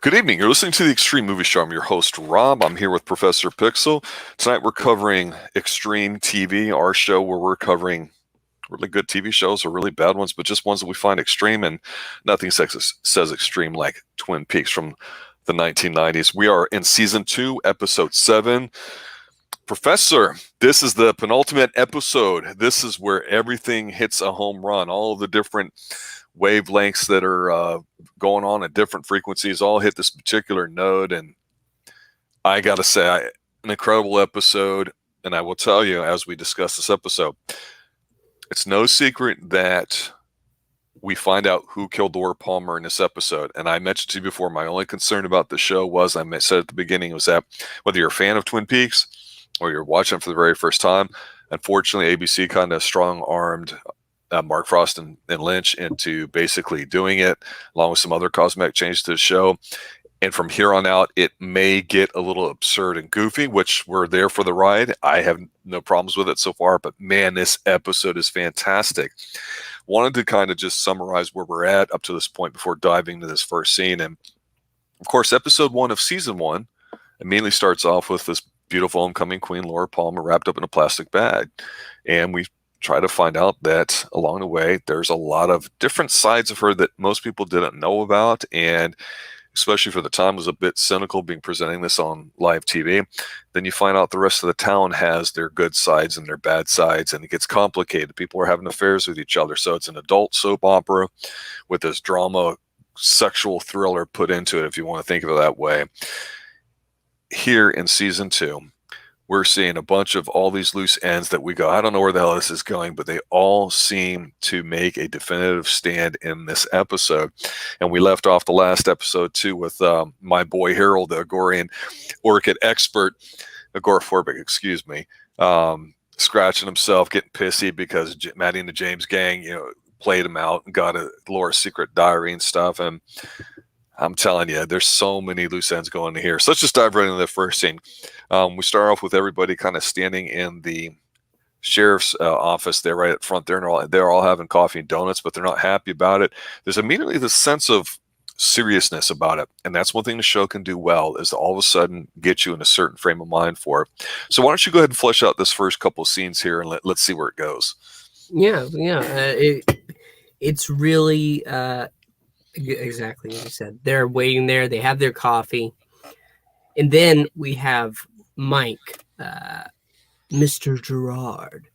Good evening. You're listening to the Xtreme Movie Show. I'm your host, Rob. I'm here with Professor Pixel. Tonight we're covering Xtreme TV, our show where we're covering really good TV shows or really bad ones, but just ones that we find extreme, and nothing says extreme like Twin Peaks from the 1990s. We are in Season 2, Episode 7. Professor, this is the penultimate episode. This is where everything hits a home run. All of the different wavelengths that are going on at different frequencies all hit this particular node, and I gotta say, an incredible episode. And I will tell you, as we discuss this episode, it's no secret that we find out who killed Laura Palmer in this episode. And I mentioned to you before, my only concern about the show was, I said at the beginning, was that whether you're a fan of Twin Peaks or you're watching it for the very first time, unfortunately ABC kind of strong-armed Mark Frost and Lynch into basically doing it, along with some other cosmetic changes to the show. And from here on out, it may get a little absurd and goofy, which we're there for the ride. I have no problems with it so far, but man, this episode is fantastic. Wanted to kind of just summarize where we're at up to this point before diving into this first scene. And of course, episode 1 of season 1 immediately starts off with this beautiful homecoming queen, Laura Palmer, wrapped up in a plastic bag. And we try to find out that along the way, there's a lot of different sides of her that most people didn't know about, and especially for the time was a bit cynical being presenting this on live TV. Then you find out the rest of the town has their good sides and their bad sides, and it gets complicated. People are having affairs with each other. So it's an adult soap opera with this drama, sexual thriller put into it, if you want to think of it that way. Here in season 2, we're seeing a bunch of all these loose ends that we go, I don't know where the hell this is going, but they all seem to make a definitive stand in this episode. And we left off the last episode too with my boy Harold, the Agorian orchid expert, agoraphobic, excuse me, scratching himself, getting pissy because Maddie and the James gang, played him out and got a Laura's secret diary and stuff. And I'm telling you, there's so many loose ends going here. So let's just dive right into the first scene. We start off with everybody kind of standing in the sheriff's office there right at front there, and they're all having coffee and donuts, but they're not happy about it. There's immediately this sense of seriousness about it, and that's one thing the show can do well, is to all of a sudden get you in a certain frame of mind for it. So why don't you go ahead and flesh out this first couple of scenes here, and let's see where it goes. It's really exactly what you said. They're waiting there. They have their coffee. And then we have Mike, Mr. Gerard,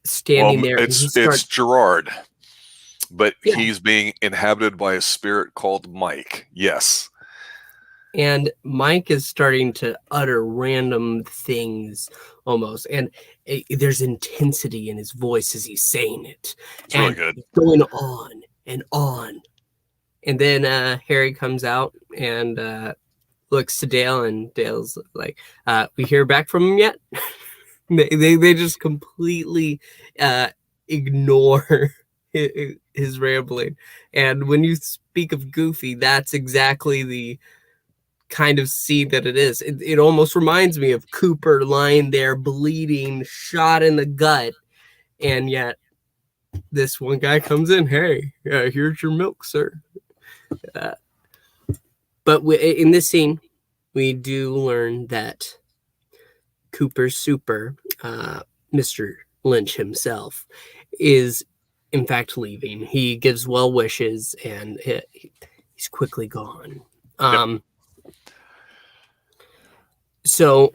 standing there. It's Gerard, but he's being inhabited by a spirit called Mike. Yes. And Mike is starting to utter random things almost. And there's intensity in his voice as he's saying it. It's really good. Going on and on. And then Harry comes out and looks to Dale, and Dale's like, we hear back from him yet? they just completely ignore his rambling. And when you speak of goofy, that's exactly the kind of scene that it is. It almost reminds me of Cooper lying there bleeding, shot in the gut, and yet this one guy comes in, hey, here's your milk, sir. But in this scene, we do learn that Cooper's super, Mr. Lynch himself, is in fact leaving. He gives well wishes, and he's quickly gone. So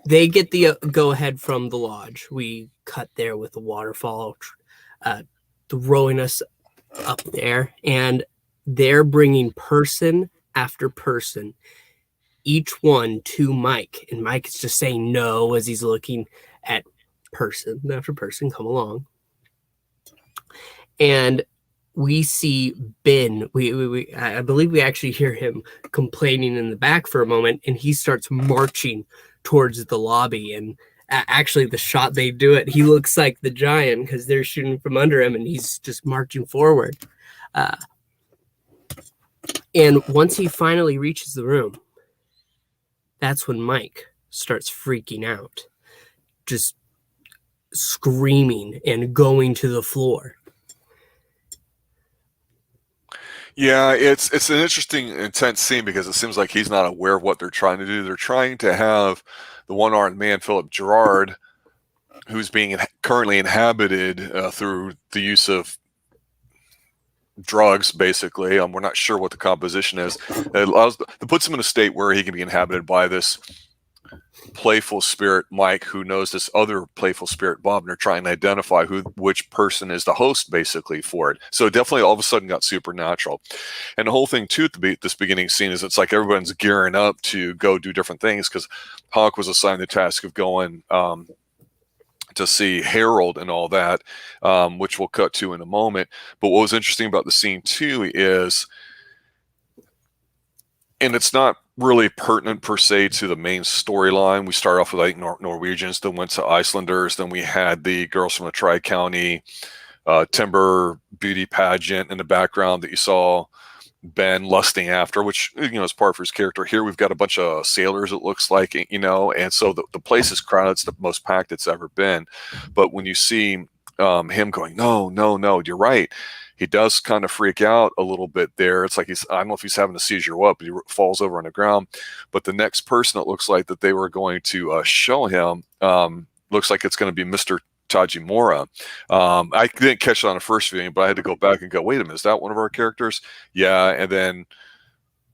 they get the go-ahead from the lodge. We cut there with the waterfall throwing us up there, and they're bringing person after person, each one to Mike. And Mike is just saying no as he's looking at person after person come along. And we see Ben. I believe we actually hear him complaining in the back for a moment, and he starts marching towards the lobby. And actually, the shot they do it, he looks like the Giant because they're shooting from under him, and he's just marching forward. And once he finally reaches the room, that's when Mike starts freaking out, just screaming and going to the floor. Yeah, it's an interesting, intense scene because it seems like he's not aware of what they're trying to do. They're trying to have the one-armed man, Philip Gerard, who's being currently inhabited through the use of drugs, basically. We're not sure what the composition is. It puts him in a state where he can be inhabited by this playful spirit, Mike, who knows this other playful spirit, Bob, and they're trying to identify which person is the host, basically, for it. So it definitely all of a sudden got supernatural. And the whole thing, too, at this beginning scene is it's like everyone's gearing up to go do different things because Hawk was assigned the task of going to see Harold and all that, which we'll cut to in a moment. But what was interesting about the scene too is, and it's not really pertinent per se to the main storyline. We start off with like Norwegians, then went to Icelanders, then we had the girls from the Tri-County timber beauty pageant in the background that you saw Ben lusting after, which, is part of his character. Here we've got a bunch of sailors, it looks like, and so the place is crowded. It's the most packed it's ever been. But when you see him going, no, no, no, you're right, he does kind of freak out a little bit there. It's like I don't know if he's having a seizure or what, but he falls over on the ground. But the next person it looks like that they were going to show him looks like it's going to be Mr. Tajimura. I didn't catch it on the first viewing, but I had to go back and go, wait a minute, is that one of our characters? Yeah, and then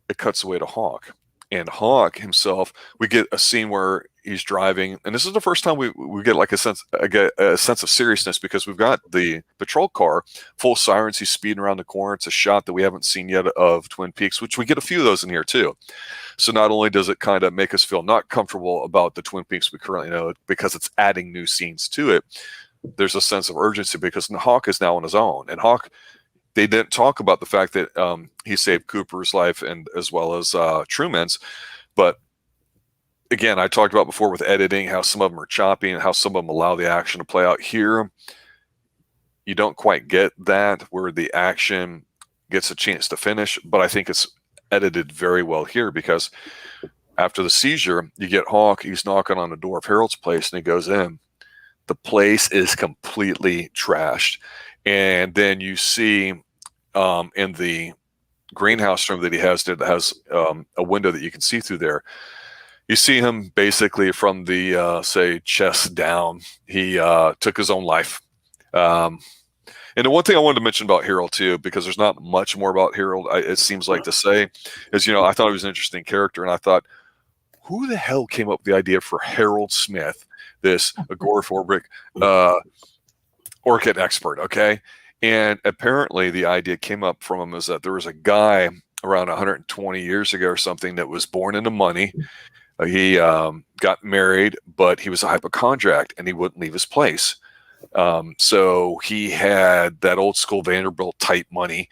it cuts away to Hawk. And Hawk himself, we get a scene where he's driving, and this is the first time we get like a sense of seriousness because we've got the patrol car, full sirens, he's speeding around the corner. It's a shot that we haven't seen yet of Twin Peaks, which we get a few of those in here too. So not only does it kind of make us feel not comfortable about the Twin Peaks we currently know because it's adding new scenes to it, there's a sense of urgency because Hawk is now on his own. And Hawk, they didn't talk about the fact that he saved Cooper's life and as well as Truman's. But again, I talked about before with editing, how some of them are choppy and how some of them allow the action to play out. Here, you don't quite get that where the action gets a chance to finish, but I think it's edited very well here because after the seizure, you get Hawk, he's knocking on the door of Harold's place and he goes in. The place is completely trashed. And then you see in the greenhouse room that he has there that has a window that you can see through there, you see him basically from the, say, chest down. He took his own life. And the one thing I wanted to mention about Harold too, because there's not much more about Harold, it seems like to say, is, I thought he was an interesting character. And I thought, who the hell came up with the idea for Harold Smith, this agoraphobic orchid expert, okay? And apparently the idea came up from him is that there was a guy around 120 years ago or something that was born into money. He got married, but he was a hypochondriac and he wouldn't leave his place. So he had that old school Vanderbilt type money.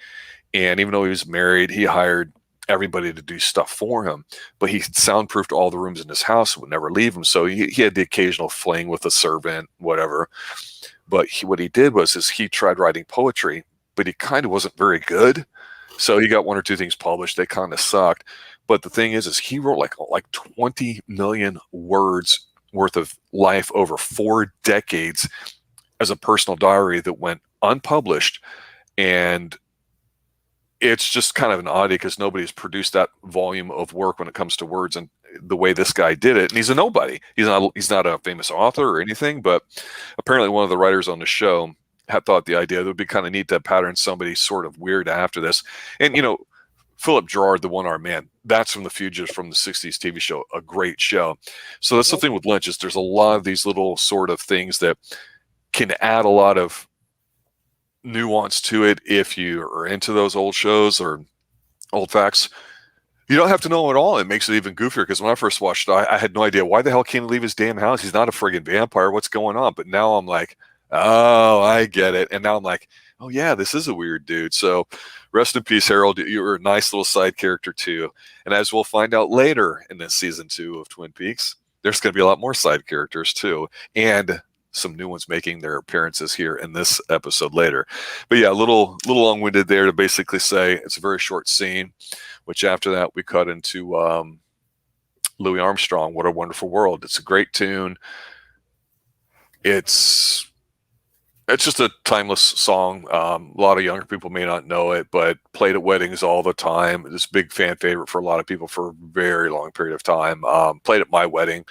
And even though he was married, he hired everybody to do stuff for him, but he soundproofed all the rooms in his house and would never leave him. So he had the occasional fling with a servant, whatever. But what he did was he tried writing poetry, but he kind of wasn't very good. So he got one or two things published. They kind of sucked. But the thing is he wrote like 20 million words worth of life over 4 decades as a personal diary that went unpublished. And it's just kind of an oddity because nobody's produced that volume of work when it comes to words and the way this guy did it. And he's a nobody. He's not a famous author or anything, but apparently one of the writers on the show had thought the idea that it would be kind of neat to pattern somebody sort of weird after this. And, Philip Gerard, the one-armed man, that's from The Fugitive from the 60s TV show, a great show. So that's the thing with Lynch is there's a lot of these little sort of things that can add a lot of nuance to it if you are into those old shows or old facts. You don't have to know it all. It makes it even goofier because when I first watched it, I had no idea why the hell can't he leave his damn house? He's not a friggin' vampire. What's going on? But now I'm like, oh, I get it. And now I'm like, oh yeah, this is a weird dude. So rest in peace, Harold. You were a nice little side character too. And as we'll find out later in this season 2 of Twin Peaks, there's going to be a lot more side characters too. And some new ones making their appearances here in this episode later. But yeah, a little long-winded there to basically say it's a very short scene, which after that we cut into Louis Armstrong, What a Wonderful World. It's a great tune. It's It's just a timeless song. A lot of younger people may not know it, but played at weddings all the time. This big fan favorite for a lot of people for a very long period of time. Played at my wedding,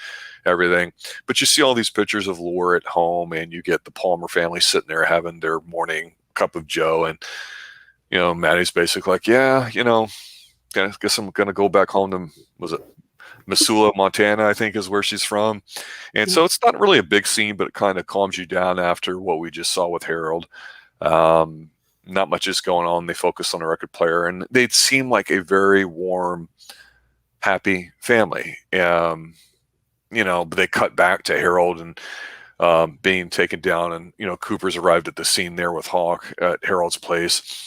everything. But you see all these pictures of Laura at home, and you get the Palmer family sitting there having their morning cup of Joe, and Maddie's basically like, yeah, I guess I'm gonna go back home to, was it Missoula, Montana, I think is where she's from. And so it's not really a big scene, but it kind of calms you down after what we just saw with Harold. Not much is going on. They focus on the record player, and they seem like a very warm, happy family. But they cut back to Harold and being taken down, and Cooper's arrived at the scene there with Hawk at Harold's place.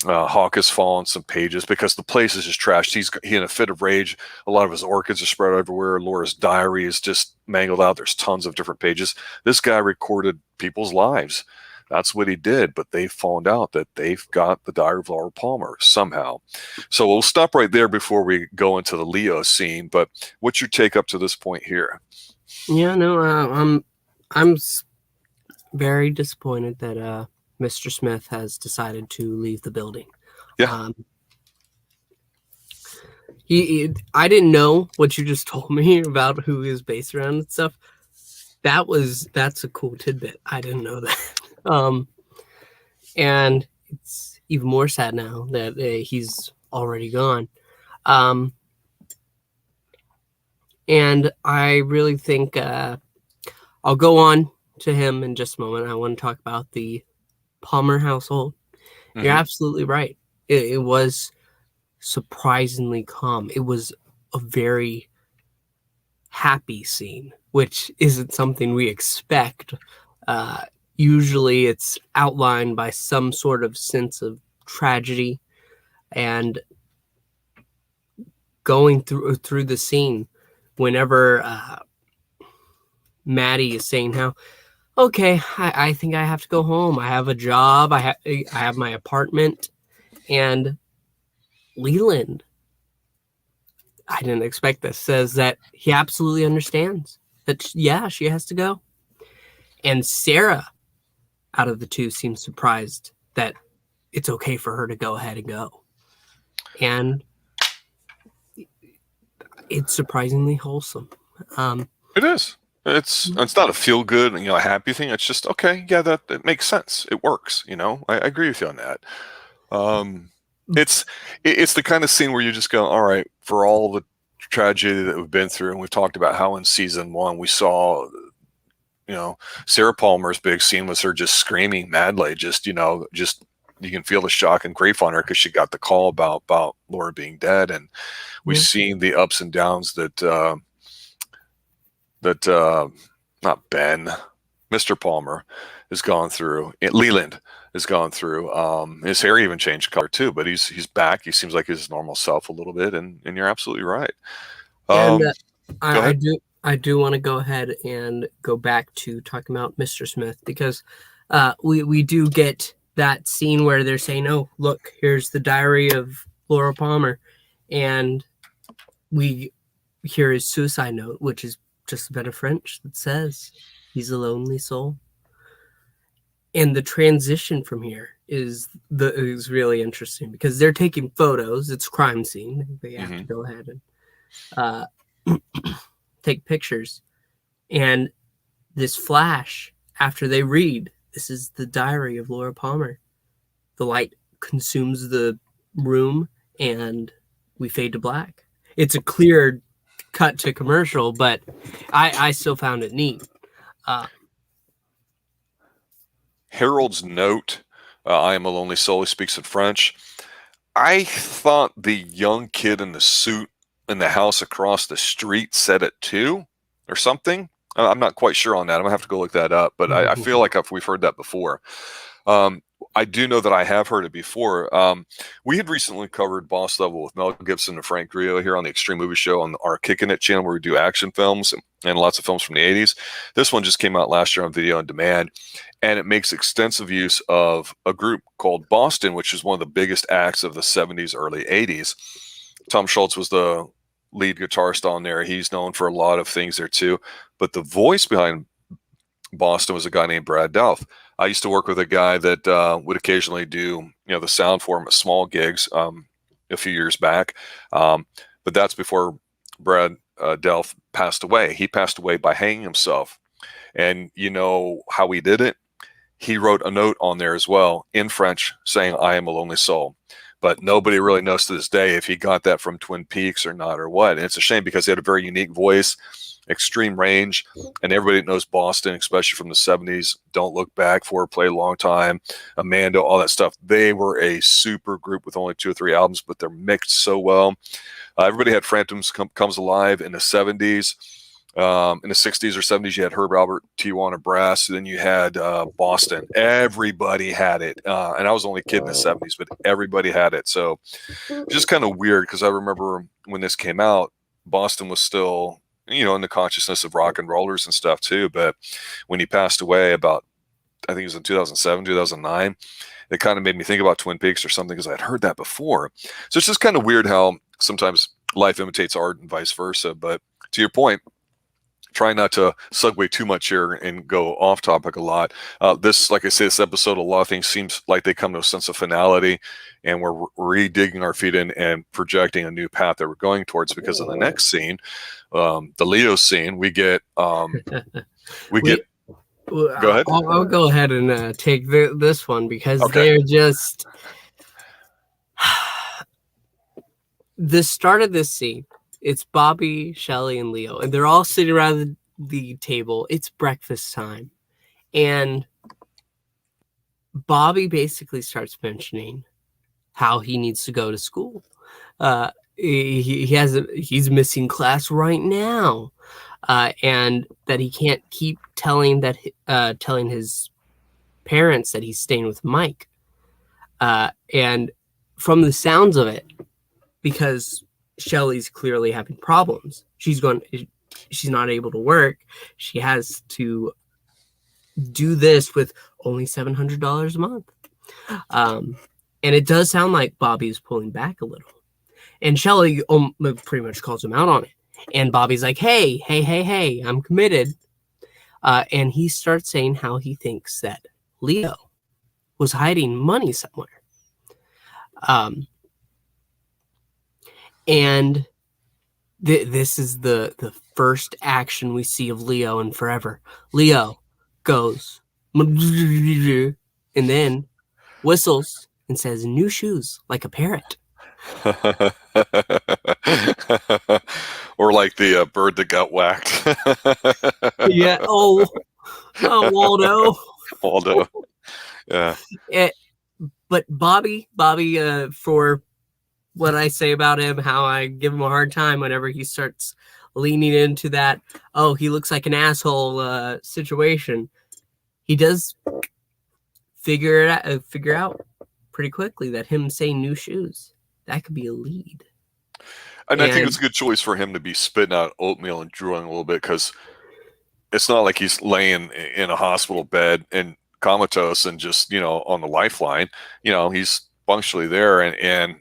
Hawk has fallen some pages because the place is just trashed. He's in a fit of rage. A lot of his orchids are spread everywhere. Laura's diary is just mangled out. There's tons of different pages. This guy recorded people's lives. That's what he did, but they found out that they've got the diary of Laura Palmer somehow. So we'll stop right there before we go into the Leo scene. But what's your take up to this point here? Yeah, no, I'm very disappointed that Mr. Smith has decided to leave the building. Yeah. I didn't know what you just told me about who he was based around and stuff. That's a cool tidbit. I didn't know that. And it's even more sad now that he's already gone. And I really think I'll go on to him in just a moment. I want to talk about the Palmer household. Mm-hmm. You're absolutely right. It was surprisingly calm. It was a very happy scene, which isn't something we expect. Usually it's outlined by some sort of sense of tragedy, and going through the scene whenever Maddie is saying how, okay, I think I have to go home. I have a job. I have my apartment. And Leland, I didn't expect this, says that he absolutely understands that, yeah, she has to go. And Sarah, out of the two, seems surprised that it's okay for her to go ahead and go. And it's surprisingly wholesome. It is. It's not a feel good, a happy thing. It's just, okay, yeah, that makes sense. It works. I agree with you on that. It's the kind of scene where you just go, all right, for all the tragedy that we've been through, and we've talked about how in season 1 we saw, Sarah Palmer's big scene was her just screaming madly, just you can feel the shock and grief on her because she got the call about Laura being dead, and we've seen the ups and downs that not Ben, Mr. Palmer has gone through. Leland has gone through. His hair even changed color too, but he's back. He seems like his normal self a little bit, and you're absolutely right. I do want to go ahead and go back to talking about Mr. Smith, because we do get that scene where they're saying, oh, look, here's the diary of Laura Palmer, and we hear his suicide note, which is just a bit of French that says he's a lonely soul. And the transition from here is really interesting, because they're taking photos. It's a crime scene. They have to go ahead and take pictures. And this flash, after they read, this is the diary of Laura Palmer. The light consumes the room, and we fade to black. It's a clear cut to commercial, but I still found it neat. Harold's note, I am a lonely soul, he speaks in French. I thought the young kid in the suit in the house across the street said it too, or something. I'm not quite sure on that. I'm gonna have to go look that up, but I feel like we've heard that before. I do know that I have heard it before. We had recently covered Boss Level with Mel Gibson and Frank Grillo here on the Xtreme Movie Show on our Kickin' It channel, where we do action films and lots of films from the 80s. This one just came out last year on video on demand, and it makes extensive use of a group called Boston, which is one of the biggest acts of the 70s, early 80s. Tom Schultz was the lead guitarist on there. He's known for a lot of things there too, but the voice behind Boston was a guy named Brad Delph. I used to work with a guy that would occasionally do, the sound for him at small gigs a few years back. But that's before Brad Delph passed away. He passed away by hanging himself. And you know how he did it? He wrote a note on there as well in French saying, "I am a lonely soul." But nobody really knows to this day if he got that from Twin Peaks or not or what. And it's a shame because he had a very unique voice, extreme range, and everybody that knows Boston, especially from the 70s, Don't Look Back, Foreplay, a Long Time, Amanda, all that stuff. They were a super group with only 2 or 3 albums, but they're mixed so well. Everybody had Phantoms Comes Alive in the 70s. In the 60s or 70s, you had Herb Albert, Tijuana Brass. Then you had Boston. Everybody had it. And I was only a kid in the 70s, but everybody had it. So just kind of weird because I remember when this came out, Boston was still, in the consciousness of rock and rollers and stuff too. But when he passed away about, I think it was in 2007, 2009, it kind of made me think about Twin Peaks or something because I had heard that before. So it's just kind of weird how sometimes life imitates art and vice versa. But to your point, try not to segue too much here and go off topic a lot. This, like I say, this episode, a lot of things seems like they come to a sense of finality, and we're redigging our feet in and projecting a new path that we're going towards. Because in the next scene, the Leo scene, we get. Go ahead. I'll go ahead and take this one because Okay. they're just the start of this scene. It's Bobby, Shelley, and Leo, and they're all sitting around the table. It's breakfast time, and Bobby basically starts mentioning how he needs to go to school. He's missing class right now, and that he can't keep telling his parents that he's staying with Mike. And from the sounds of it, because Shelley's clearly having problems, she's not able to work. She has to do this with only $700 a month. And it does sound like Bobby's pulling back a little. And Shelley pretty much calls him out on it. And Bobby's like, hey, I'm committed. And he starts saying how he thinks that Leo was hiding money somewhere. And this is the first action we see of Leo in forever. Leo goes and then whistles and says, "New shoes," like a parrot. Or like the bird that got whacked. Yeah. Oh, Waldo. Waldo. Yeah. But Bobby, for what I say about him, how I give him a hard time whenever he starts leaning into that, oh, he looks like an asshole situation. He does figure out pretty quickly that him saying new shoes, that could be a lead. And I think it's a good choice for him to be spitting out oatmeal and drooling a little bit, because it's not like he's laying in a hospital bed and comatose and just, on the lifeline. He's functionally there. And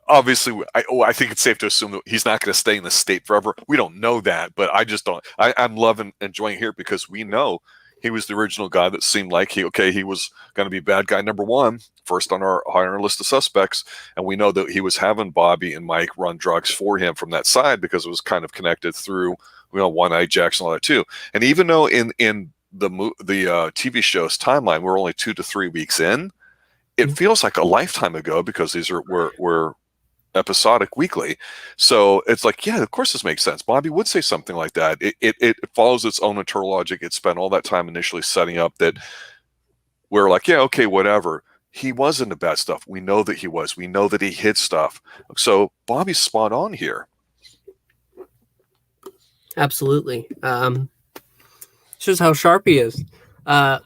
obviously, I think it's safe to assume that he's not going to stay in this state forever. We don't know that, but I just don't. I'm loving enjoying here because we know he was the original guy that seemed like he was going to be bad guy number one, first on our list of suspects. And we know that he was having Bobby and Mike run drugs for him from that side because it was kind of connected through, One Eye Jacks and all that too. And even though in the TV show's timeline, we're only 2 to 3 weeks in, it feels like a lifetime ago because these were episodic weekly. So it's like, yeah, of course this makes sense. Bobby would say something like that. It follows its own internal logic. It spent all that time initially setting up that we're like, yeah, okay, whatever. He was into bad stuff. We know that he was. We know that he hid stuff. So Bobby's spot on here. Absolutely. Shows how sharp he is. And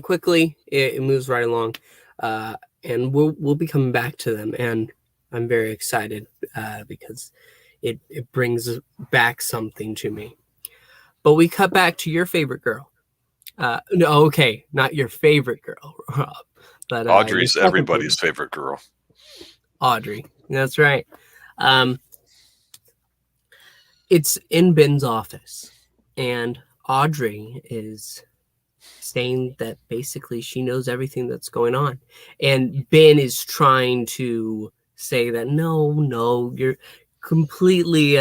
quickly, it moves right along. And we'll be coming back to them, and I'm very excited because it brings back something to me. But we cut back to your favorite girl. No, okay, not your favorite girl, Rob, but Audrey's everybody's favorite girl. Audrey, that's right. It's in Ben's office, And Audrey is saying that basically she knows everything that's going on. And Ben is trying to say that, no, you're completely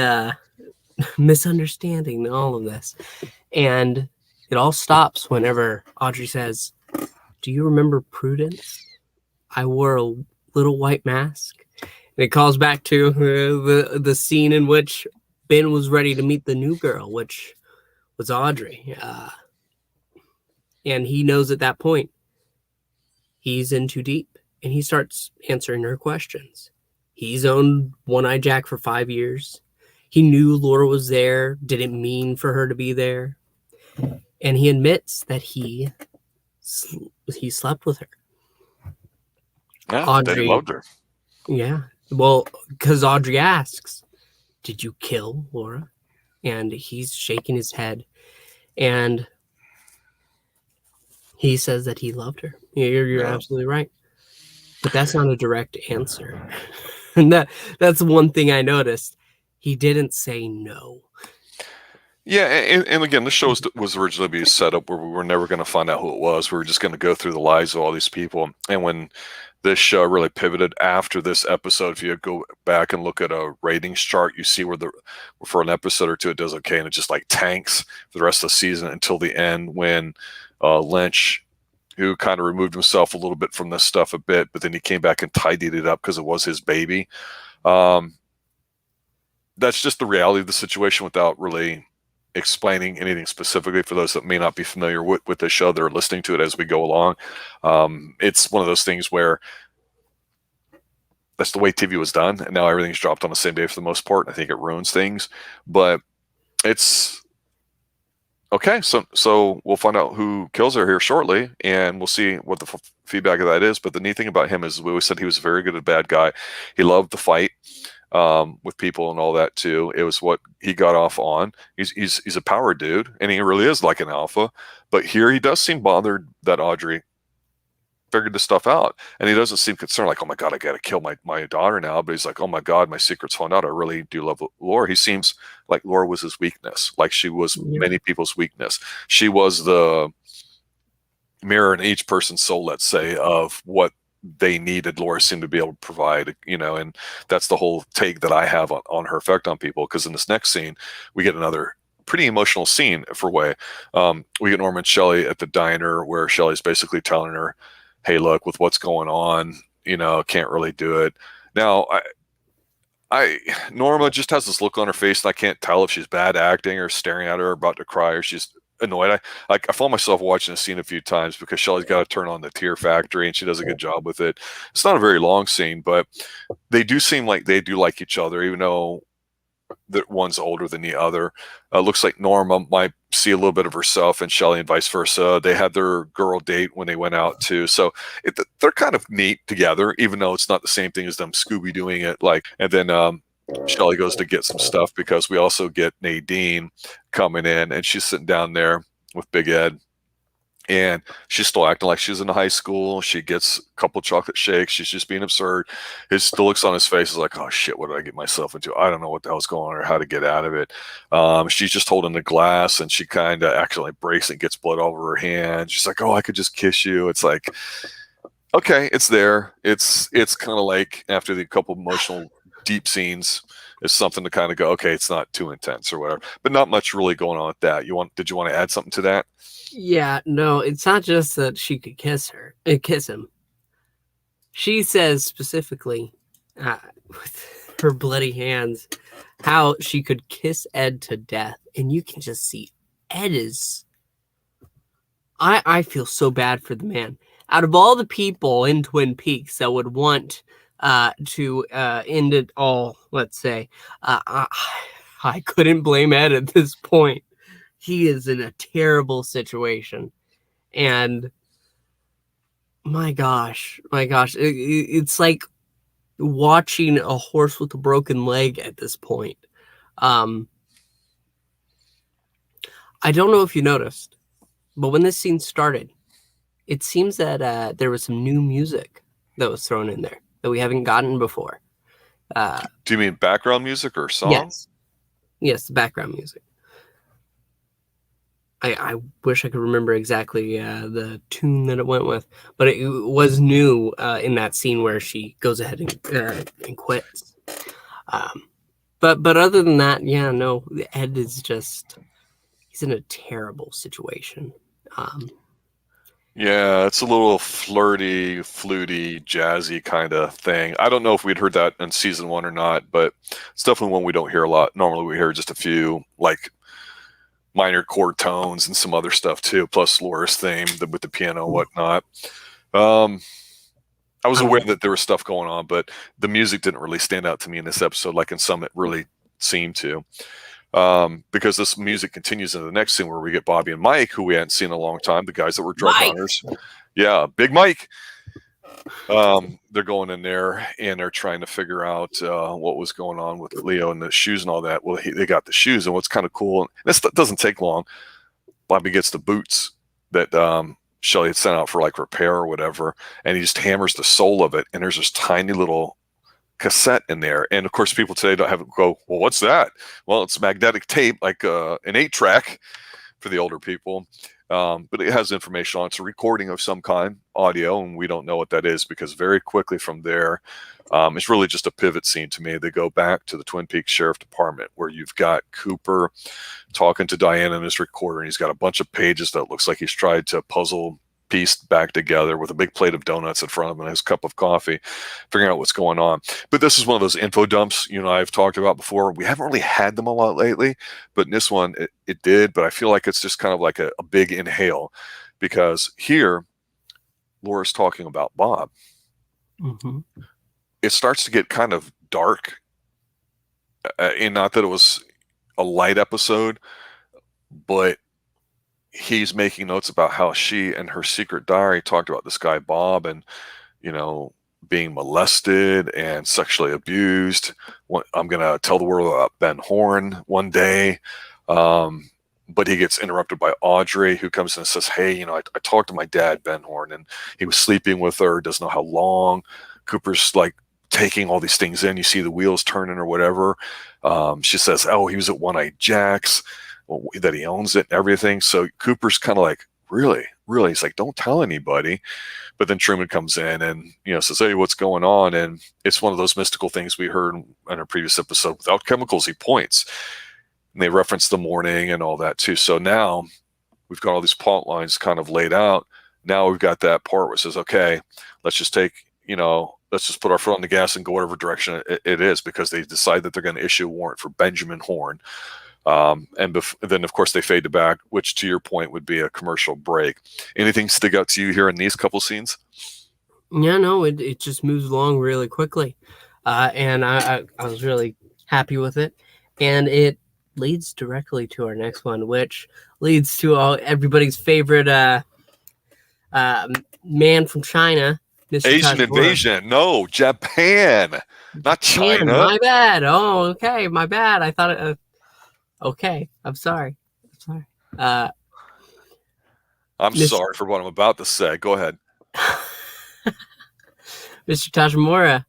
misunderstanding all of this. And it all stops whenever Audrey says, "Do you remember Prudence? I wore a little white mask." And it calls back to the scene in which Ben was ready to meet the new girl, which was Audrey. And he knows at that point he's in too deep, and he starts answering her questions. He's owned One-Eye Jack for 5 years. He knew Laura was there, didn't mean for her to be there. And he admits that he slept with her. Yeah, Audrey they loved her. Yeah. Well, because Audrey asks, "Did you kill Laura?" And he's shaking his head. And he says that he loved her. You're Yeah. absolutely right. But that's not a direct answer. And that's one thing I noticed. He didn't say no. Yeah, and again, the show was originally being set up where we were never going to find out who it was. We were just going to go through the lives of all these people. And when this show really pivoted after this episode, if you go back and look at a ratings chart, you see where for an episode or two it does okay, and it just like tanks for the rest of the season until the end when Lynch, who kind of removed himself a little bit from this stuff a bit, but then he came back and tidied it up because it was his baby. That's just the reality of the situation without really explaining anything specifically for those that may not be familiar with the show. They're listening to it as we go along. It's one of those things where that's the way TV was done, and now everything's dropped on the same day for the most part. I think it ruins things, but it's okay. So we'll find out who kills her here shortly, and we'll see what the feedback of that is. But the neat thing about him is we always said he was very good at a bad guy. He loved the fight with people and all that too. It was what he got off on. He's a power dude, and he really is like an alpha. But here he does seem bothered that Audrey figured this stuff out, and he doesn't seem concerned like, oh my god, I gotta kill my daughter now. But he's like, oh my god, my secret's found out. I really do love Laura. He seems like Laura was his weakness, like she was many people's weakness. She was the mirror in each person's soul, let's say, of what they needed. Laura seemed to be able to provide, and that's the whole take that I have on her effect on people. Because in this next scene, we get another pretty emotional scene for Way. We get Norma and Shelley at the diner where Shelley's basically telling her, hey, look, with what's going on, can't really do it. Now, Norma just has this look on her face, and I can't tell if she's bad acting or staring at her, about to cry, or she's annoyed. I found myself watching the scene a few times because Shelley's got to turn on the tear factory, and she does a good job with it. It's not a very long scene, but they do seem like they do like each other, even though that one's older than the other. Looks like Norma might see a little bit of herself in Shelley and vice versa. They had their girl date when they went out too. So they're kind of neat together, even though it's not the same thing as them Scooby doing it. And then Shelley goes to get some stuff because we also get Nadine coming in, and she's sitting down there with Big Ed. And she's still acting like she's in high school. She gets a couple chocolate shakes. She's just being absurd. The looks on his face is like, oh shit, what did I get myself into? I don't know what the hell's going on or how to get out of it. She's just holding the glass, and she kind of accidentally breaks and gets blood all over her hand. She's like, oh, I could just kiss you. It's like, okay, it's there. It's kind of like after the couple emotional deep scenes, it's something to kind of go, okay, it's not too intense or whatever, but not much really going on with that. Did you want to add something to that? Yeah, no, it's not just that she could kiss him. She says specifically, with her bloody hands, how she could kiss Ed to death. And you can just see Ed is... I feel so bad for the man. Out of all the people in Twin Peaks that would want to end it all, let's say, I couldn't blame Ed at this point. He is in a terrible situation. And my gosh, it's like watching a horse with a broken leg at this point. I don't know if you noticed, but when this scene started, it seems that there was some new music that was thrown in there that we haven't gotten before. Do you mean background music or song? Yes, the background music. I wish I could remember exactly the tune that it went with, but it was new in that scene where she goes ahead and quits. But other than that, yeah, no, Ed is just, he's in a terrible situation. Yeah, it's a little flirty, fluty, jazzy kind of thing. I don't know if we'd heard that in season 1 or not, but it's definitely one we don't hear a lot. Normally we hear just a few like minor chord tones and some other stuff too, plus Laura's theme with the piano and whatnot. I was aware that there was stuff going on, but the music didn't really stand out to me in this episode like in some it really seemed to. Because this music continues into the next scene where we get Bobby and Mike, who we hadn't seen in a long time, the guys that were drug hunters. Yeah, Big Mike. They're going in there and they're trying to figure out what was going on with Leo and the shoes and all that. Well, they got the shoes, and what's kind of cool, and this doesn't take long, Bobby gets the boots that Shelly had sent out for like repair or whatever, and he just hammers the sole of it, and there's this tiny little cassette in there. And of course, people today don't have it go, well, what's that? Well, it's magnetic tape, like an 8-track for the older people. But it has information on it. It's a recording of some kind, audio, and we don't know what that is because very quickly from there, it's really just a pivot scene to me. They go back to the Twin Peaks Sheriff Department where you've got Cooper talking to Diane in his recorder, and he's got a bunch of pages that looks like he's tried to puzzle piece back together with a big plate of donuts in front of him and his cup of coffee, figuring out what's going on. But this is one of those info dumps, you know, I've talked about before. We haven't really had them a lot lately, but in this one it did. But I feel like it's just kind of like a big inhale, because here Laura's talking about Bob. Mm-hmm. It starts to get kind of dark, and not that it was a light episode, but he's making notes about how she and her secret diary talked about this guy Bob, and you know, being molested and sexually abused. I'm gonna tell the world about Ben Horn one day, but he gets interrupted by Audrey, who comes in and says, hey, you know, I talked to my dad, Ben Horn, and he was sleeping with her, doesn't know how long. Cooper's like taking all these things in, you see the wheels turning or whatever. She says, oh, he was at One Eye Jack's, that he owns it and everything. So Cooper's kind of like, really? He's like, don't tell anybody. But then Truman comes in and, you know, says, hey, what's going on? And it's one of those mystical things we heard in a previous episode. Without chemicals, he points. And they reference the morning and all that too. So now we've got all these plot lines kind of laid out. Now we've got that part where it says, okay, let's just put our foot on the gas and go whatever direction it is, because they decide that they're going to issue a warrant for Benjamin Horn. Then, of course, they fade to back, which, to your point, would be a commercial break. Anything stick out to you here in these couple scenes? Yeah, no, it just moves along really quickly. And I was really happy with it. And it leads directly to our next one, which leads to everybody's favorite man from China, Mr. Asian invasion. No, Japan, not China. My bad. Oh, okay, my bad. I thought it... Okay, I'm sorry. I'm sorry for what I'm about to say. Go ahead. Mr. Tajimura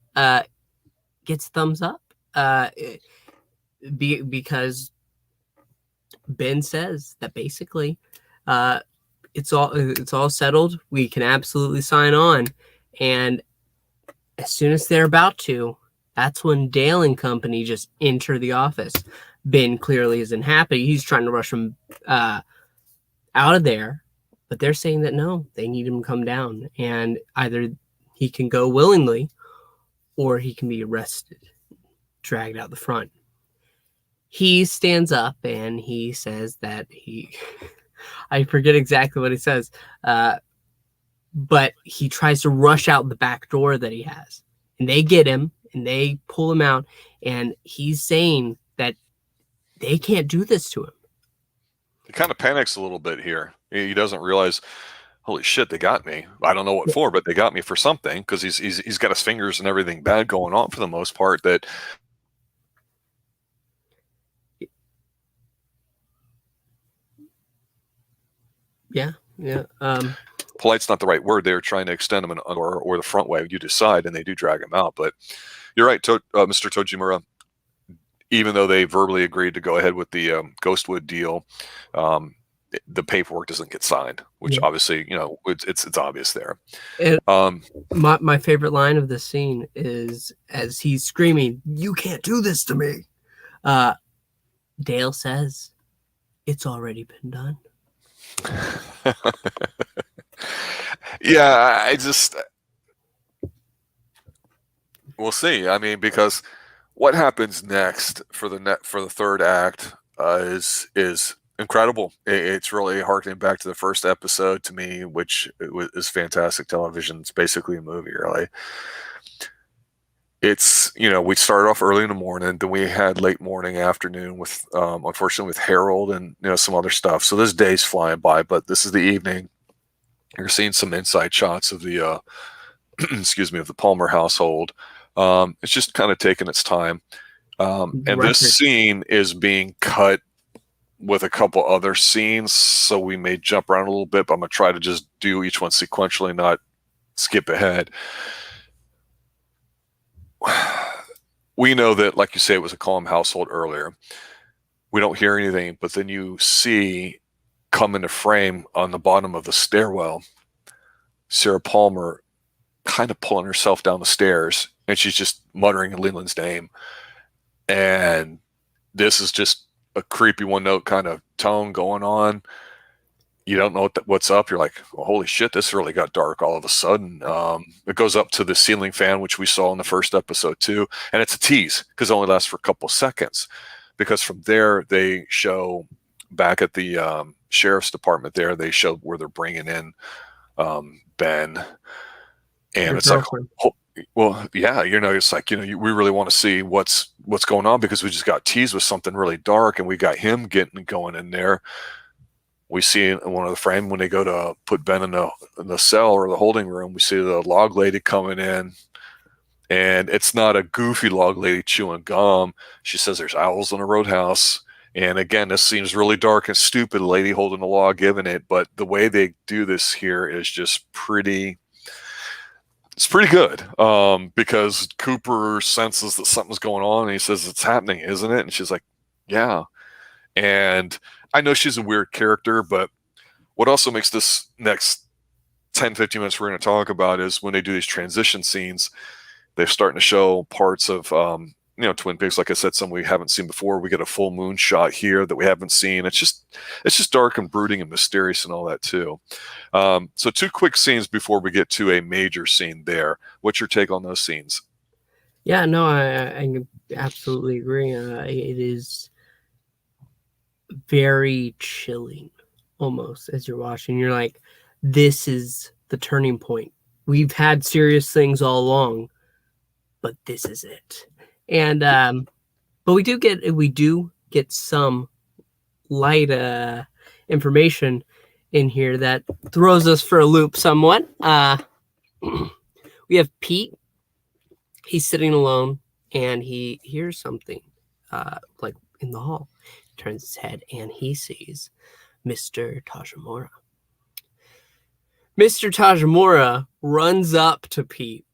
gets thumbs up because Ben says that basically it's all settled. We can absolutely sign on, and as soon as they're about to, that's when Dale and company just enter the office. Ben clearly isn't happy. He's trying to rush him out of there, but they're saying that no, they need him to come down, and either he can go willingly or he can be arrested, dragged out the front. He stands up and he says that I forget exactly what he says, but he tries to rush out the back door that he has, and they get him and they pull him out, and he's saying that they can't do this to him. He kind of panics a little bit here. He doesn't realize, holy shit, they got me. I don't know what for, but they got me for something, because he's got his fingers and everything bad going on for the most part. That yeah. Polite's not the right word. They're trying to extend him or the front way. You decide, and they do drag him out. But you're right, Mr. Tojimura. Even though they verbally agreed to go ahead with the Ghostwood deal, the paperwork doesn't get signed, which obviously, it's obvious there. And my favorite line of the scene is as he's screaming, "You can't do this to me." Dale says, "It's already been done." Yeah, we'll see. I mean, because what happens next for the third act is incredible. It's really harkening back to the first episode to me, which is fantastic television. It's basically a movie, really. It's, we started off early in the morning, then we had late morning, afternoon with, unfortunately, with Harold and, some other stuff. So this day's flying by, but this is the evening. You're seeing some inside shots of the, excuse me, of the Palmer household. It's just kind of taking its time. And this scene is being cut with a couple other scenes, so we may jump around a little bit, but I'm going to try to just do each one sequentially, not skip ahead. We know that, like you say, it was a calm household earlier. We don't hear anything, but then you see come into frame on the bottom of the stairwell, Sarah Palmer kind of pulling herself down the stairs, and she's just muttering Leland's name. And this is just a creepy one-note kind of tone going on. You don't know what's up. You're like, well, holy shit, this really got dark all of a sudden. It goes up to the ceiling fan, which we saw in the first episode too. And it's a tease because it only lasts for a couple seconds. Because from there, they show back at the sheriff's department there, they show where they're bringing in Ben. And it's like, well, yeah, it's like, we really want to see what's going on because we just got teased with something really dark and we got him going in there. We see in one of the frame when they go to put Ben in the cell or the holding room, we see the log lady coming in, and it's not a goofy log lady chewing gum. She says there's owls in a roadhouse. And again, this seems really dark and stupid, lady holding the log, giving it. But the way they do this here is just it's pretty good because Cooper senses that something's going on and he says, "It's happening, isn't it?" And she's like, "Yeah." And I know she's a weird character, but what also makes this next 10, 15 minutes we're going to talk about is when they do these transition scenes, they're starting to show parts of, Twin Peaks. Like I said, some we haven't seen before. We get a full moon shot here that we haven't seen. It's just dark and brooding and mysterious and all that too. So 2 quick scenes before we get to a major scene there. What's your take on those scenes? Yeah, no, I absolutely agree. It is very chilling almost as you're watching. You're like, this is the turning point. We've had serious things all along, but this is it. And but we do get some light information in here that throws us for a loop somewhat. We have Pete. He's sitting alone and he hears something like in the hall. Turns his head and he sees Mr. Tajimura. Mr. Tajimura runs up to Pete,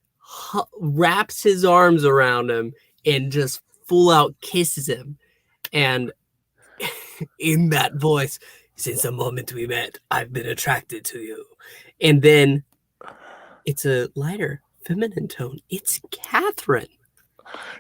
wraps his arms around him, and just full out kisses him. And in that voice, "Since the moment we met, I've been attracted to you." And then it's a lighter, feminine tone. It's Catherine.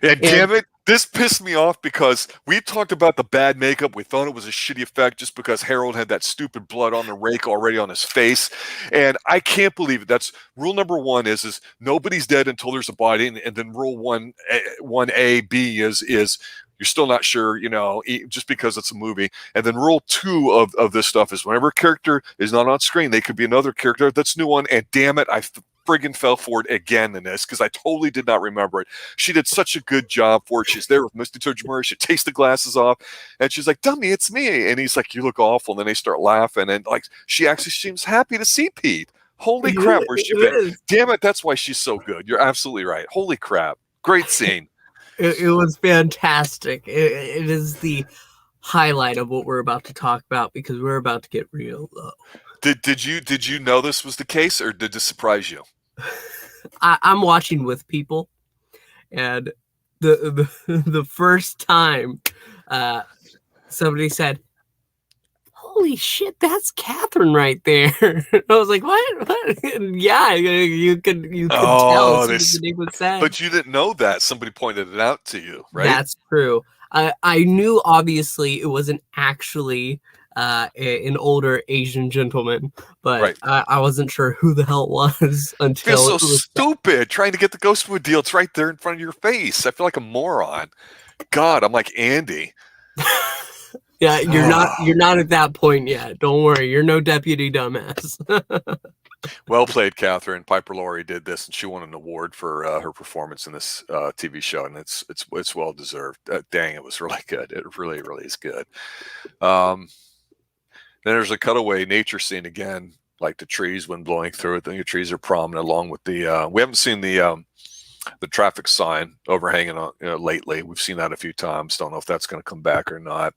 Yeah, damn it. This pissed me off because we talked about the bad makeup. We thought it was a shitty effect just because Harold had that stupid blood on the rake already on his face. And I can't believe it. That's rule number 1 is nobody's dead until there's a body. And then rule 1A, B is you're still not sure, just because it's a movie. And then rule 2 of this stuff is whenever a character is not on screen, they could be another character that's new one. And damn it, I friggin' fell for it again in this because I totally did not remember it. She did such a good job for it. She's there with Mr. Tajimura. She takes the glasses off and she's like, "Dummy, it's me." And he's like, "You look awful." And then they start laughing and like she actually seems happy to see Pete. Holy crap, where's she been? Damn it, that's why she's so good. You're absolutely right. Holy crap. Great scene. It was fantastic. It is the highlight of what we're about to talk about because we're about to get real low. Did you know this was the case, or did this surprise you? I'm watching with people, and the first time somebody said, holy shit, that's Catherine right there. I was like, what? Yeah, you could tell as Oh, soon as the name was said. but you didn't know that. Somebody pointed it out to you, right? That's true. I knew obviously it wasn't actually an older Asian gentleman, but Right. I wasn't sure who the hell it was I feel until so it was. stupid trying to get the Ghostwood deal. It's right there in front of your face. I feel like a moron. God, I'm like Andy. Yeah, you're not at that point yet. Don't worry, you're no deputy dumbass. Well played, Catherine. Piper Laurie did this, and she won an award for her performance in this TV show, and it's well deserved. Dang, it was really good. It really, really is good. Then there's a cutaway nature scene again, like the trees, wind blowing through it. The trees are prominent, along with the. We haven't seen the traffic sign overhanging lately. We've seen that a few times. Don't know if that's going to come back or not.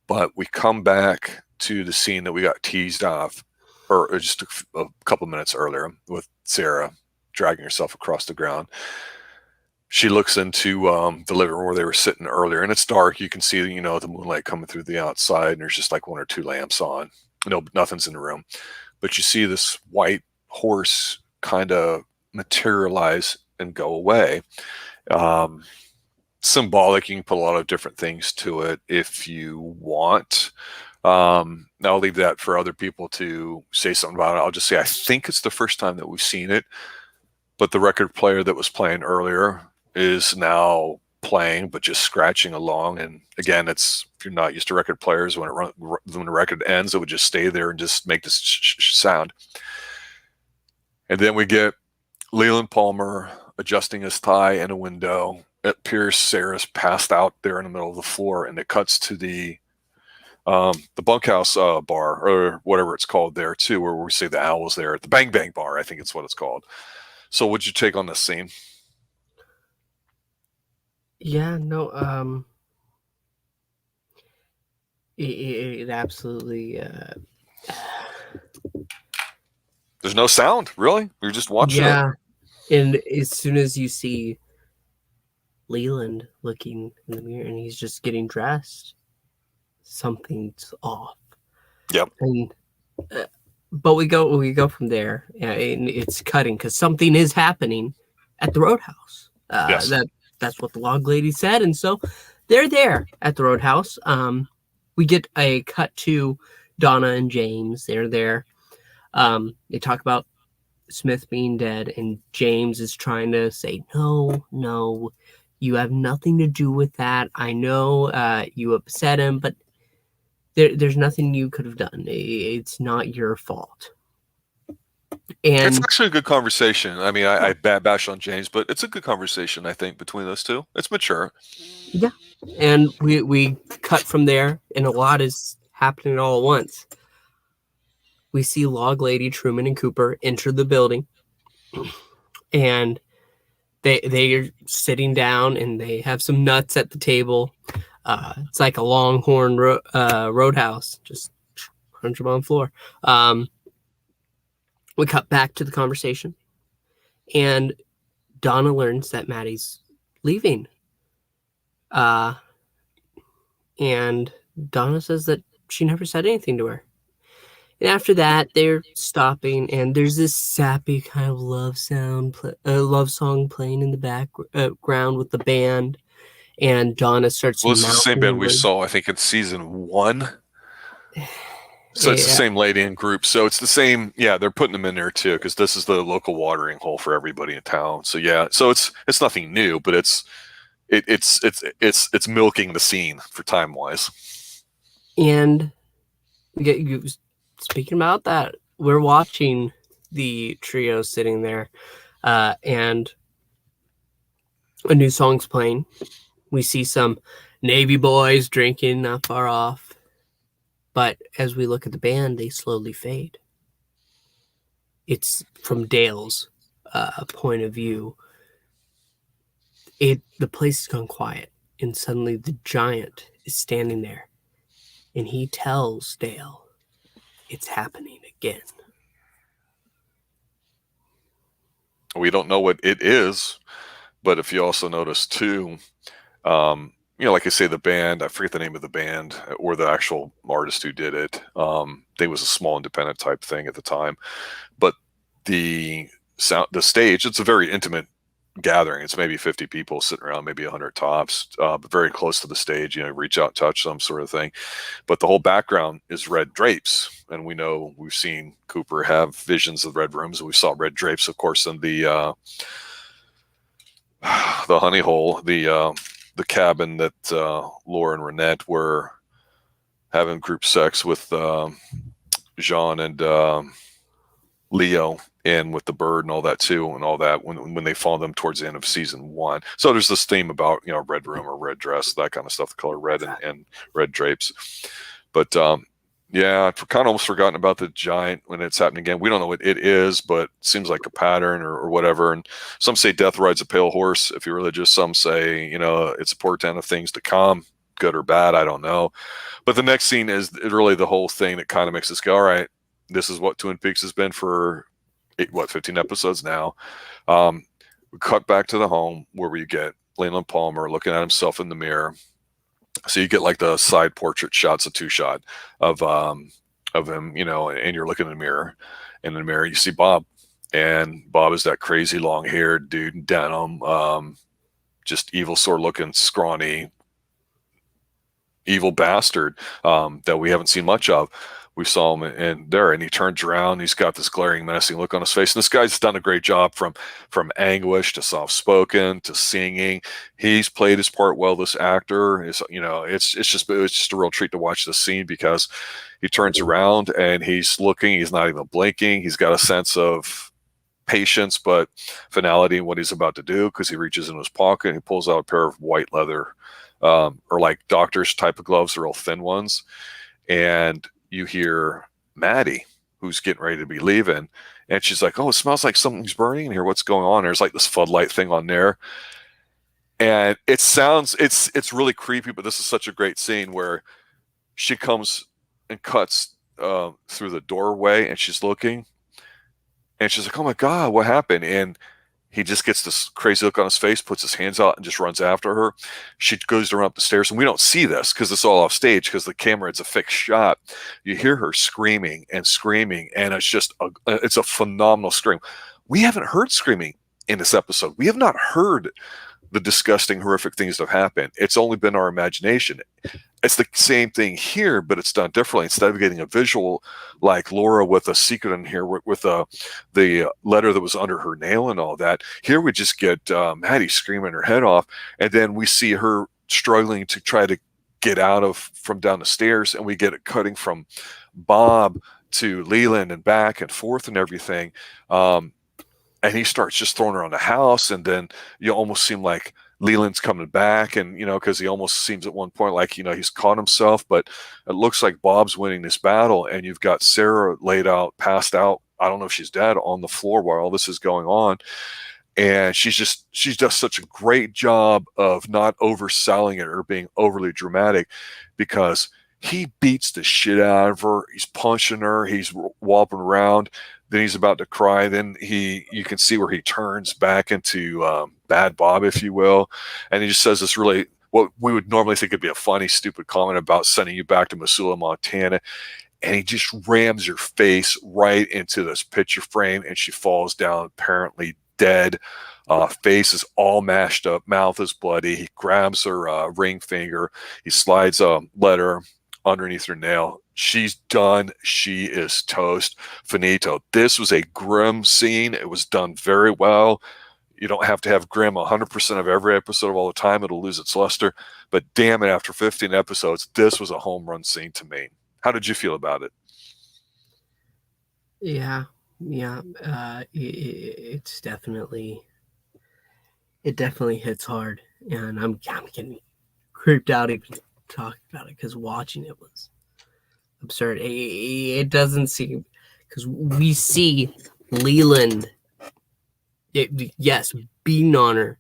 But we come back to the scene that we got teased off, or just a couple minutes earlier, with Sarah dragging herself across the ground. She looks into the living room where they were sitting earlier, and it's dark. You can see, the moonlight coming through the outside, and there's just like one or two lamps on. Nothing's in the room. But you see this white horse kind of materialize and go away. Symbolic. You can put a lot of different things to it if you want. I'll leave that for other people to say something about it. I'll just say I think it's the first time that we've seen it, but the record player that was playing earlier is now playing, but just scratching along. And again, if you're not used to record players, when the record ends, it would just stay there and just make this sound. And then we get Leland Palmer adjusting his tie in a window. It appears Sarah's passed out there in the middle of the floor, and it cuts to the bunkhouse bar, or whatever it's called there too, where we see the owls there at the Bang Bang Bar. I think it's what it's called. So what'd you take on this scene? Yeah, no, it absolutely. There's no sound, really. You're just watching it. Yeah, and as soon as you see Leland looking in the mirror and he's just getting dressed, something's off. Yep. And but we go from there, and it's cutting because something is happening at the roadhouse. Yes. That's what the log lady said, and so they're there at the roadhouse. We get a cut to Donna and James. They're there. They talk about Smith being dead, and James is trying to say, no, you have nothing to do with that. I know you upset him, but there's nothing you could have done. It's not your fault. And it's actually a good conversation. I mean, I bash on James, but it's a good conversation, I think, between those two. It's mature. Yeah. And we cut from there, and a lot is happening all at once. We see Log Lady, Truman, and Cooper enter the building, and they are sitting down, and they have some nuts at the table. It's like a Longhorn Roadhouse, just crunch them on the floor. We cut back to the conversation, and Donna learns that Maddie's leaving. And Donna says that she never said anything to her. And after that, they're stopping, and there's this sappy kind of love song playing in the background with the band. And Donna starts. Well, it's the same band we saw, I think, in season 1. So it's the same lady and group. So it's the same. Yeah, they're putting them in there too, because this is the local watering hole for everybody in town. So yeah, so it's nothing new, but it's milking the scene for time wise. And speaking about that, we're watching the trio sitting there, and a new song's playing. We see some Navy boys drinking not far off. But as we look at the band, they slowly fade. It's from Dale's point of view. The place has gone quiet, and suddenly the giant is standing there, and he tells Dale, "It's happening again." We don't know what it is, but if you also notice too, like I say, the band, I forget the name of the band or the actual artist who did it. They was a small independent type thing at the time, but the stage, it's a very intimate gathering. It's maybe 50 people sitting around, maybe 100 tops, but very close to the stage, reach out, touch them sort of thing. But the whole background is red drapes. And we've seen Cooper have visions of red rooms. We saw red drapes, of course, in the honey hole, the cabin that Laura and Renette were having group sex with Jean and Leo, and with the bird and all that too, and all that when they follow them towards the end of season 1. So there's this theme about red room or red dress, that kind of stuff, the color red and red drapes. But yeah, I've kind of almost forgotten about the giant when it's happening again. We don't know what it is, but it seems like a pattern or whatever. And some say death rides a pale horse if you're religious. Some say it's a portent of things to come, good or bad, I don't know. But the next scene is really the whole thing that kind of makes us go, all right, this is what Twin Peaks has been for 15 episodes now. We cut back to the home where we get Leland Palmer looking at himself in the mirror. So you get like the side portrait shots, a 2-shot of him, and you're looking in the mirror. And in the mirror, you see Bob. And Bob is that crazy long-haired dude in denim, just evil sort of looking, scrawny, evil bastard that we haven't seen much of. We saw him and he turns around. He's got this glaring, menacing look on his face. And this guy's done a great job from anguish to soft-spoken to singing. He's played his part well. This actor is, it's just a real treat to watch this scene, because he turns around and he's looking. He's not even blinking. He's got a sense of patience but finality in what he's about to do, because he reaches in his pocket and he pulls out a pair of white leather or like doctor's type of gloves, the real thin ones. And you hear Maddie, who's getting ready to be leaving, and she's like, "Oh, it smells like something's burning in here. What's going on?" There's like this floodlight thing on there, and it's really creepy. But this is such a great scene where she comes and cuts through the doorway, and she's looking, and she's like, "Oh my God, what happened?" And he just gets this crazy look on his face, puts his hands out, and just runs after her. She goes to run up the stairs, and we don't see this because it's all off stage, because the camera, it's a fixed shot. You hear her screaming and screaming, and it's just it's a phenomenal scream. We haven't heard screaming in this episode. We have not heard the disgusting, horrific things that have happened. It's only been our imagination. It's the same thing here, but it's done differently. Instead of getting a visual like Laura with a secret in here with the letter that was under her nail and all that, here we just get Maddie screaming her head off, and then we see her struggling to try to get out from down the stairs, and we get it cutting from Bob to Leland and back and forth and everything. And he starts just throwing her on the house, and then you almost seem like Leland's coming back, and because he almost seems at one point like he's caught himself, but it looks like Bob's winning this battle, and you've got Sarah laid out, passed out. I don't know if she's dead, on the floor while all this is going on, and she does such a great job of not overselling it or being overly dramatic, because he beats the shit out of her. He's punching her. He's whopping around. Then he's about to cry. Then you can see where he turns back into Bad Bob, if you will. And he just says this really, what we would normally think would be a funny, stupid comment about sending you back to Missoula, Montana. And he just rams your face right into this picture frame, and she falls down, apparently dead. Face is all mashed up. Mouth is bloody. He grabs her ring finger. He slides a letter underneath her nail. She's done. She is toast. Finito. This was a grim scene. It was done very well. You don't have to have grim 100% of every episode of all the time. It'll lose its luster. But damn it, after 15 episodes, this was a home run scene to me. How did you feel about it? Yeah. It's definitely, it definitely hits hard, and I'm getting creeped out even talking about it, because watching it was absurd. It doesn't seem, because we see Leland, yes, beating on her,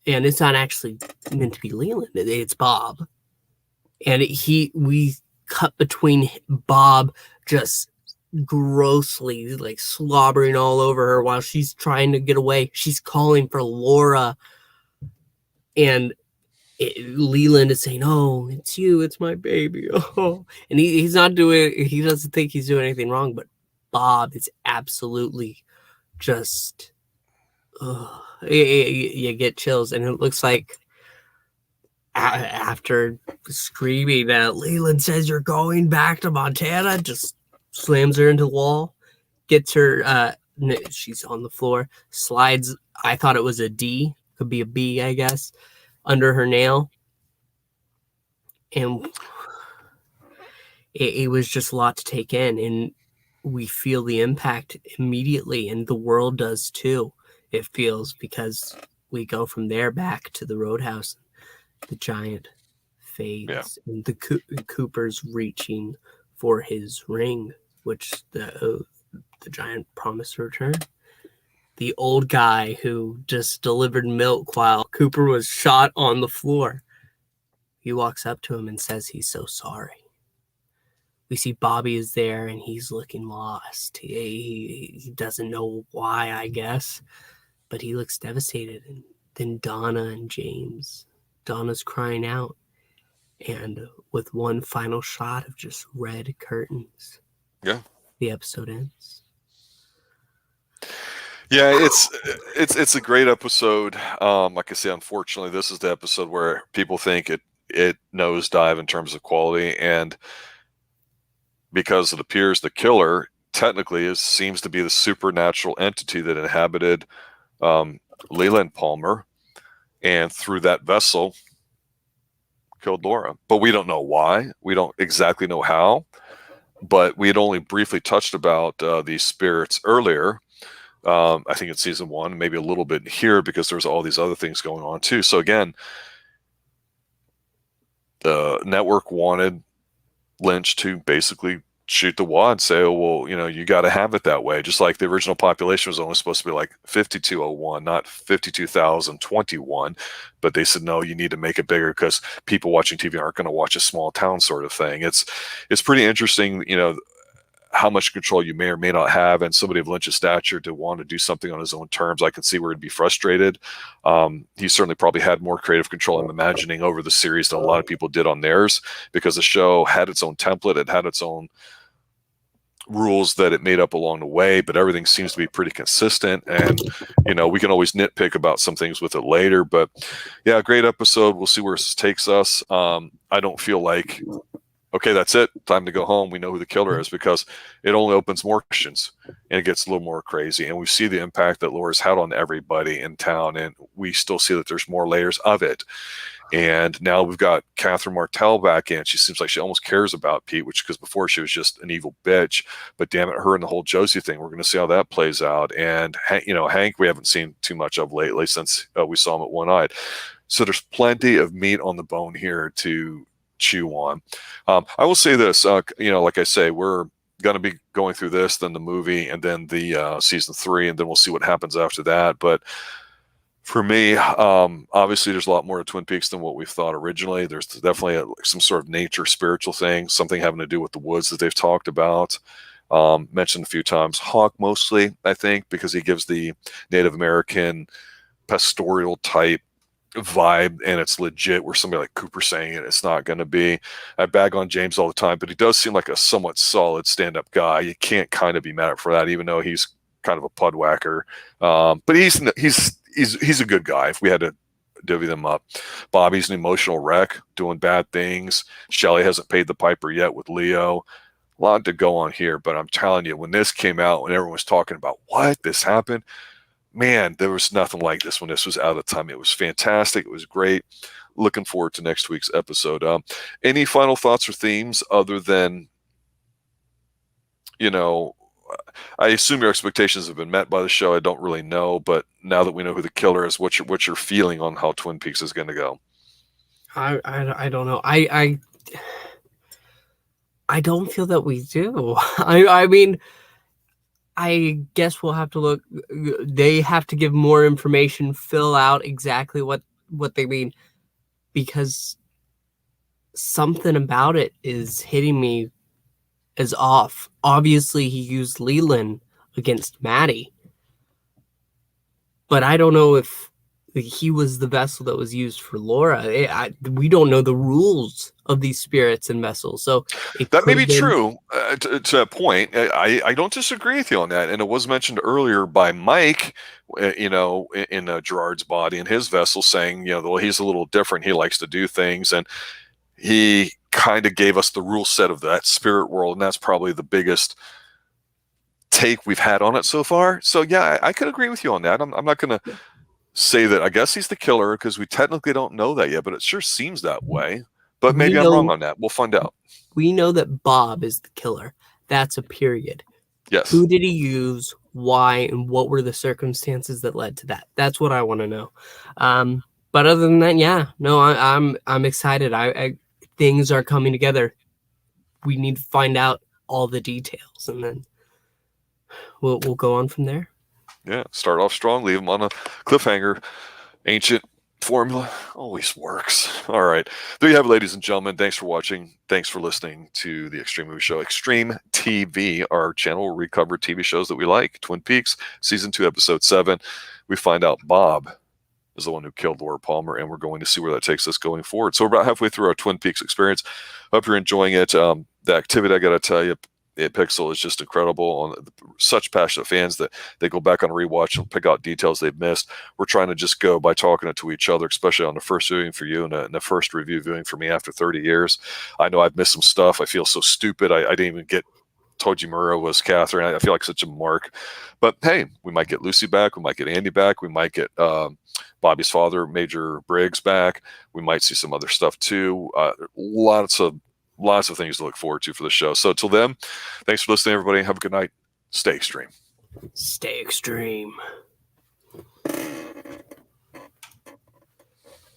and it's not actually meant to be Leland. It's Bob, and we cut between Bob just grossly like slobbering all over her while she's trying to get away. She's calling for Laura, and Leland is saying, "Oh, it's you, it's my baby." Oh, and he's not doing. He doesn't think he's doing anything wrong, but Bob is absolutely just. You get chills, and it looks like after screaming that Leland says you're going back to Montana, just slams her into the wall, gets her. She's on the floor, slides. I thought it was a D, could be a B, I guess, under her nail. And it was just a lot to take in, and we feel the impact immediately, and the world does too. It feels, because we go from there back to the roadhouse. The giant fades, and the Cooper's reaching for his ring, which the giant promised to return. The old guy who just delivered milk while Cooper was shot on the floor, he walks up to him and says he's so sorry. We see Bobby is there, and he's looking lost. He doesn't know why, I guess, but he looks devastated. And then Donna and James. Donna's crying out, and with one final shot of just red curtains, the episode ends. Yeah, it's a great episode. Like I say, unfortunately, this is the episode where people think it nosedive in terms of quality, and because it appears the killer technically seems to be the supernatural entity that inhabited Leland Palmer, and through that vessel killed Laura. But we don't know why. We don't exactly know how. But we had only briefly touched about these spirits earlier. I think in season 1, maybe a little bit here, because there's all these other things going on too. So again, the network wanted Lynch to basically shoot the wad and say, oh, well, you got to have it that way. Just like the original population was only supposed to be like 5201, not 52,021. But they said, no, you need to make it bigger because people watching TV aren't going to watch a small town sort of thing. It's pretty interesting, how much control you may or may not have, and somebody of Lynch's stature to want to do something on his own terms. I can see where he'd be frustrated. He certainly probably had more creative control, I'm imagining, over the series than a lot of people did on theirs, because the show had its own template. It had its own rules that it made up along the way, but everything seems to be pretty consistent. And, we can always nitpick about some things with it later, but yeah, great episode. We'll see where this takes us. I don't feel like, okay, that's it, time to go home, we know who the killer is, because it only opens more questions and it gets a little more crazy. And we see the impact that Laura's had on everybody in town, and we still see that there's more layers of it. And now we've got Catherine Martell back in. She seems like she almost cares about Pete, because before she was just an evil bitch. But damn it, her and the whole Josie thing, we're going to see how that plays out. And, Hank, we haven't seen too much of lately since we saw him at One Eyed. So there's plenty of meat on the bone here to chew on. I will say this, like I say, we're going to be going through this, then the movie, and then the season 3, and then we'll see what happens after that. But for me, obviously there's a lot more to Twin Peaks than what we thought originally. There's definitely some sort of nature spiritual thing, something having to do with the woods that they've talked about. Mentioned a few times Hawk, mostly, I think, because he gives the Native American pastoral type vibe, and it's legit, where somebody like Cooper saying it, it's not going to be. I bag on James all the time, but he does seem like a somewhat solid stand-up guy. You can't kind of be mad at for that, even though he's kind of a pudwhacker. But he's a good guy, if we had to divvy them up. Bobby's an emotional wreck, doing bad things. Shelley hasn't paid the piper yet with Leo. A lot to go on here, but I'm telling you, when this came out, when everyone was talking about what this happened, man, there was nothing like this when this was out of time. It was fantastic. It was great. Looking forward to next week's episode. Any final thoughts or themes other than, I assume your expectations have been met by the show. I don't really know, but now that we know who the killer is, what's your feeling on how Twin Peaks is going to go? I don't know. I don't feel that we do. I mean, I guess we'll have to look. They have to give more information, fill out exactly what they mean, because something about it is hitting me as off. Obviously, he used Leland against Maddie, but I don't know if he was the vessel that was used for Laura. We don't know the rules of these spirits and vessels, so that may be true to a point. I don't disagree with you on that, and it was mentioned earlier by Mike, in Gerard's body and his vessel, saying, well, he's a little different. He likes to do things, and he kind of gave us the rule set of that spirit world, and that's probably the biggest take we've had on it so far. So yeah, I could agree with you on that. I'm not going to say that I guess he's the killer, because we technically don't know that yet, but it sure seems that way. But maybe I'm wrong on that. We'll find out. We know that Bob is the killer. That's a period. Yes. Who did he use? Why? And what were the circumstances that led to that? That's what I want to know. But other than that, yeah, no, I'm excited. Things are coming together. We need to find out all the details, and then we'll go on from there. Yeah, start off strong, leave them on a cliffhanger. Ancient formula always works. All right. There you have it, ladies and gentlemen. Thanks for watching. Thanks for listening to the Xtreme Movie Show. Xtreme TV, our channel where we cover TV shows that we like. Twin Peaks, Season 2, Episode 7. We find out Bob is the one who killed Laura Palmer, and we're going to see where that takes us going forward. So we're about halfway through our Twin Peaks experience. Hope you're enjoying it. The activity, I got to tell you, Pixel is just incredible. Such passionate fans that they go back on a rewatch and pick out details they've missed. We're trying to just go by talking it to each other, especially on the first viewing for you and the first review viewing for me after 30 years. I know I've missed some stuff. I feel so stupid. I didn't even get Toji Mura was Catherine. I feel like such a mark. But hey, we might get Lucy back. We might get Andy back. We might get Bobby's father, Major Briggs, back. We might see some other stuff too. Lots of things to look forward to for the show. So till then, thanks for listening, everybody. Have a good night. Stay extreme. Stay extreme.